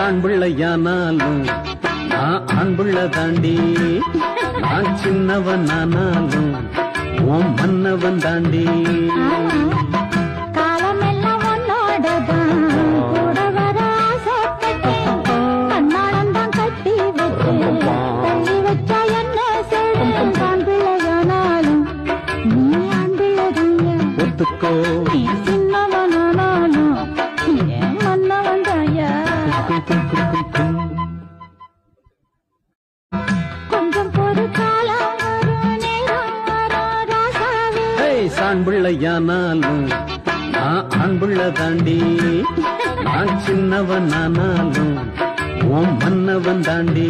ஆண் பிள்ளையானாலும் நான் ஆண் பிள்ளை தாண்டி, நான் சின்னவன் ஆனாலும் உன் மன்னவன் தாண்டி. காலமெல்லாம் உன்னோடதான் கூட வர ஆசைப்பட்டேன், கண்ணாடம் தான் கட்டி வச்சு தள்ளி வச்சா என்ன செய்வேன். ஆண் பிள்ளையானாலும் நீ ஆண் பிள்ளைதாங்க, ஒத்துக்கோ நீ சின்னவனானாலும் என் மன்னவன் தாயா. கொஞ்சம் பொறு காலம் வரும் நேரம் வரும் ராசாவே. ஆண் பிள்ளையானாலும் நான் ஆண் பிள்ளை தாண்டி, நான் சின்னவன் ஆனாலும் உன் மன்னவன் தாண்டி.